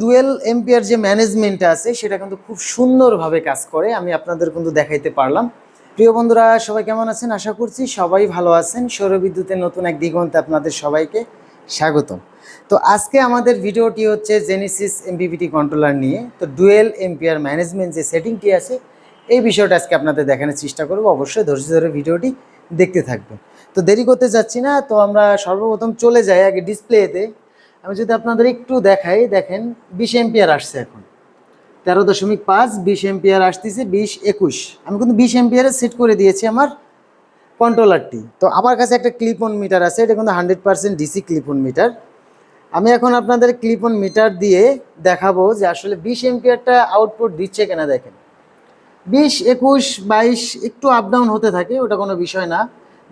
Dual ampere যে ম্যানেজমেন্টটা আছে সেটা কিন্তু খুব সুন্দরভাবে কাজ করে, আমি আপনাদের কিন্তু দেখাইতে পারলাম। প্রিয় বন্ধুরা, সবাই কেমন আছেন? আশা করছি সবাই ভালো আছেন। সৌরবিদ্যুতের নতুন এক দিগন্তে আপনাদের সবাইকে স্বাগতম। তো আজকে আমাদের ভিডিওটি হচ্ছে জেনেসিস এমপিপিটি কন্ট্রোলার নিয়ে। তো ডুয়েল এম্পিয়ার ম্যানেজমেন্ট যে সেটিংটি আছে এই বিষয়টা আজকে আপনাদের দেখানোর চেষ্টা করব। অবশ্যই ধৈর্য ধরে ভিডিওটি দেখতে থাকবেন। তো দেরি করতে যাচ্ছি না, তো আমরা সর্বপ্রথম চলে যাই আগে ডিসপ্লেতে। আমি যদি আপনাদের একটু দেখাই, দেখেন 20 এম্পিয়ার আসছে, এখন 13.5 20 এম্পিয়ার আসতেছে 20-21। আমি কিন্তু 20 এম্পিয়ারে সেট করে দিয়েছি আমার কন্ট্রোলারটি। তো আমার কাছে একটা ক্লিপ অন মিটার আছে, এটা কিন্তু 100% ডিসি ক্লিপ অন মিটার। আমি এখন আপনাদের ক্লিপ অন মিটার দিয়ে দেখাবো যে আসলে 20 এম্পিয়ারটা আউটপুট দিচ্ছে কিনা। দেখেন 20, 21, 22 একটু আপ ডাউন হতে থাকে, ওটা কোনো বিষয় না,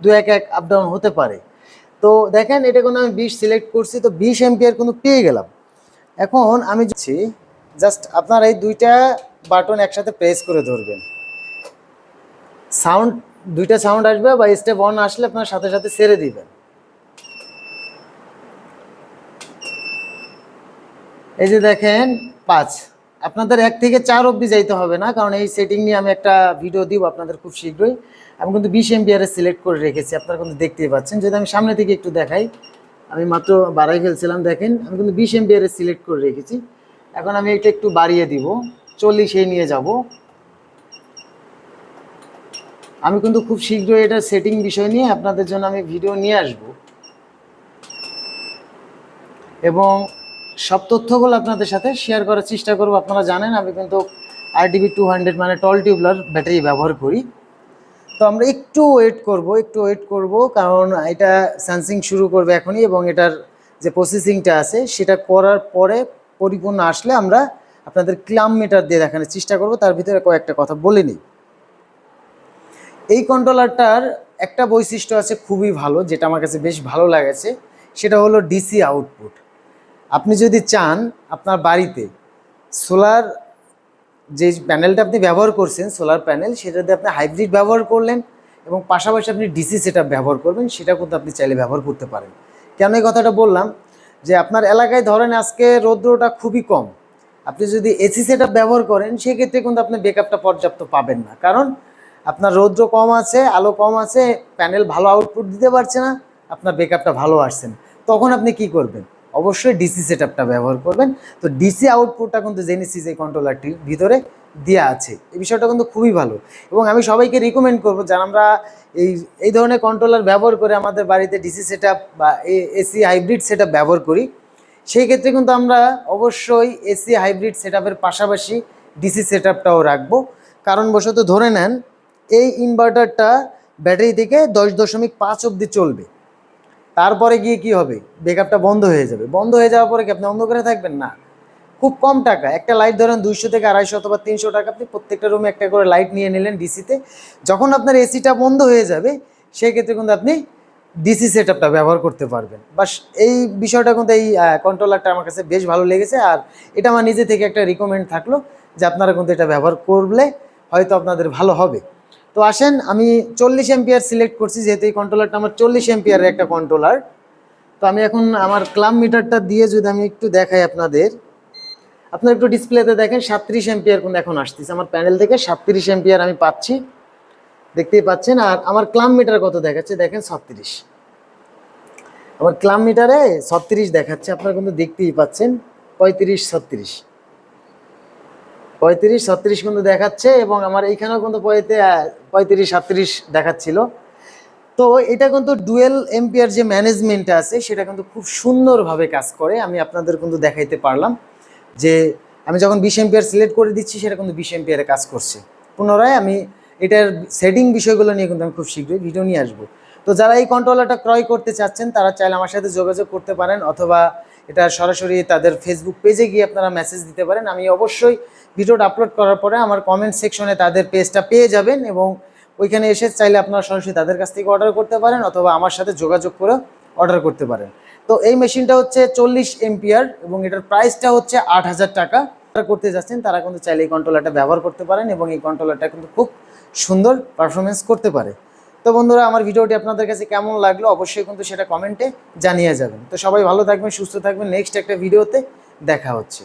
2-1 আপ ডাউন হতে পারে। তো দেখেন এটা কোনো আমি 20 সিলেক্ট করছি, তো 20 এম্পিয়ার কিন্তু পেয়ে গেলাম। এখন আমি জাস্ট আপনারা এই দুইটা বাটন একসাথে প্রেস করে ধরবেন, সাউন্ড দুইটা সাউন্ড আসবে বা স্টেপ 1 আসলে আপনার সাথে সাথে ছেড়ে দিবেন। এই যে দেখেন 5, আপনাদের 1 থেকে 4 অবধি যাইতে হবে না, কারণ এই সেটিং নিয়ে আমি একটা ভিডিও দিব আপনাদের খুব শীঘ্রই। আমি কিন্তু 20 এম্পিয়ারে সিলেক্ট করে রেখেছি, আপনারা কিন্তু দেখতেই পাচ্ছেন। যদি আমি সামনে থেকে একটু দেখাই, আমি মাত্র বাড়াই ফেলছিলাম, দেখেন আমি কিন্তু 20 এম্পিয়ারে সিলেক্ট করে রেখেছি। এখন আমি এটা একটু বাড়িয়ে দিব, 40 নিয়ে যাব। আমি কিন্তু খুব শীঘ্রই এটা সেটিং বিষয় নিয়ে আপনাদের জন্য আমি ভিডিও নিয়ে আসব এবং সব তথ্যগুলো আপনাদের সাথে শেয়ার করার চেষ্টা করব। আপনারা জানেন আমি কিন্তু RDB 200 মানে টল টিউবলার ব্যাটারি ব্যবহার করি। তো আমরা একটু ওয়েট করব, কারণ এটা সেন্সিং শুরু করবে এখনই, এবং এটার যে প্রসেসিংটা আছে সেটা করার পরে পরিপূর্ণ আসলে আমরা আপনাদের ক্লাম মিটার দিয়ে দেখানোর চেষ্টা করব। তার ভিতরে কয়েকটা কথা বলে নিই। এই কন্ট্রোলারটার একটা বৈশিষ্ট্য আছে খুবই ভালো, যেটা আমার কাছে বেশ ভালো লাগেছে, সেটা হলো ডিসি আউটপুট। আপনি যদি চান আপনার বাড়িতে সোলার যে প্যানেলটা আপনি ব্যবহার করছেন, সোলার প্যানেল, সেটাতে আপনি হাইব্রিড ব্যবহার করলেন এবং পাশাপাশি আপনি ডিসি সেটআপ ব্যবহার করবেন, সেটা কিন্তু আপনি চাইলে ব্যবহার করতে পারেন। কেন এই কথাটা বললাম, যে আপনার এলাকায় ধরেন আজকে রৌদ্রটা খুবই কম, আপনি যদি এসি সেটআপ ব্যবহার করেন সেক্ষেত্রে কিন্তু আপনি ব্যাকআপটা পর্যাপ্ত পাবেন না, কারণ আপনার রৌদ্র কম আছে, আলো কম আছে, প্যানেল ভালো আউটপুট দিতে পারছে না, আপনার ব্যাকআপটা ভালো আসছে না। তখন আপনি কি করবেন? অবশ্যই ডিসি সেটআপটা ব্যবহার করবেন। তো ডিসি আউটপুটটা কিন্তু জেনেসিস এই কন্ট্রোলারটির ভিতরে দেওয়া আছে, এই বিষয়টা কিন্তু খুবই ভালো। এবং আমি সবাইকে রিকমেন্ড করবো, যারা আমরা এই ধরনের কন্ট্রোলার ব্যবহার করে আমাদের বাড়িতে ডিসি সেটআপ বা এসি হাইব্রিড সেটআপ ব্যবহার করি, সেই ক্ষেত্রে কিন্তু আমরা অবশ্যই এসি হাইব্রিড সেটআপের পাশাপাশি ডিসি সেটআপটাও রাখবো। কারণবশত ধরে নেন এই ইনভার্টারটা ব্যাটারি থেকে 10.5 অবধি চলবে, তারপরে গিয়ে কি হবে? ব্যাকআপটা বন্ধ হয়ে যাবে। বন্ধ হয়ে যাওয়ার পরে কি আপনি অন্ধকারে থাকবেন? না, খুব কম টাকা, একটা লাইট ধরেন 200 থেকে 250 অথবা 300 টাকা, আপনি প্রত্যেকটা রুমে একটা করে লাইট নিয়ে নিলেন ডিসিতে। যখন আপনার এসিটা বন্ধ হয়ে যাবে সেই ক্ষেত্রে কিন্তু আপনি ডিসি সেটআপটা ব্যবহার করতে পারবেন। বাস এই বিষয়টা কিন্তু এই কন্ট্রোলারটা আমার কাছে বেশ ভালো লেগেছে, আর এটা আমার নিজে থেকে একটা রিকমেন্ড থাকলো যে আপনারা কিন্তু এটা ব্যবহার করলে হয়তো আপনাদের ভালো হবে। তো আসেন, আমি 40 এম্পিয়ার সিলেক্ট করছি, যেহেতু এই কন্ট্রোলারটা আমার 40 এম্পিয়ারের একটা কন্ট্রোলার। তো আমি এখন আমার ক্লাম মিটারটা দিয়ে যদি আমি একটু দেখাই আপনাদের, আপনারা একটু ডিসপ্লেতে দেখেন 37 এম্পিয়ার কিন্তু এখন আসতেছে আমার প্যানেল থেকে, 37 এম্পিয়ার আমি পাচ্ছি, দেখতেই পাচ্ছেন। আর আমার ক্লাম মিটার কত দেখাচ্ছে দেখেন, 36। আমার ক্লাম মিটারে 36 দেখাচ্ছে, আপনারা কিন্তু দেখতেই পাচ্ছেন। 35, 36, 35, 36 কিন্তু দেখাচ্ছে, এবং আমার এইখানেও কিন্তু 35, 37 দেখাচ্ছিল। তো এটা কিন্তু ডুয়েল এম্পিয়ার যে ম্যানেজমেন্টটা আছে সেটা কিন্তু খুব সুন্দরভাবে কাজ করে, আমি আপনাদের কিন্তু দেখাইতে পারলাম যে আমি যখন 20 এম্পিয়ার সিলেক্ট করে দিচ্ছি সেটা কিন্তু 20 এম্পিয়ারে কাজ করছে। পুনরায় আমি এটার সেটিং বিষয়গুলো নিয়ে কিন্তু আমি খুব শীঘ্রই ভিডিও নিয়ে আসবো। তো যারা এই কন্ট্রোলারটা ক্রয় করতে চাচ্ছেন তারা চাইলে আমার সাথে যোগাযোগ করতে পারেন, অথবা এটা সরাসরি তাদের ফেসবুক পেজে গিয়ে আপনারা মেসেজ দিতে পারেন। আমি অবশ্যই ভিডিওটা আপলোড করার পরে আমার কমেন্ট সেকশনে তাদের পেজটা পেয়ে যাবেন, এবং ওইখানে এসে চাইলে আপনারা সরাসরি তাদের কাছ থেকে অর্ডার করতে পারেন, অথবা আমার সাথে যোগাযোগ করে অর্ডার করতে পারেন। তো এই মেশিনটা হচ্ছে 40 এম্পিয়ার এবং এটার প্রাইসটা হচ্ছে 8,000 টাকা। যারা করতে যাচ্ছেন তারা কিন্তু চাইলে এই কন্ট্রোলারটা ব্যবহার করতে পারেন, এবং এই কন্ট্রোলারটা কিন্তু খুব সুন্দর পারফরমেন্স করতে পারে। তো বন্ধুরা, আমার ভিডিওটি আপনাদের কাছে কেমন লাগলো অবশ্যই কিন্তু সেটা কমেন্টে জানিয়ে যাবেন। তো সবাই ভালো থাকবেন, সুস্থ থাকবেন, নেক্সট একটা ভিডিওতে দেখা হচ্ছে।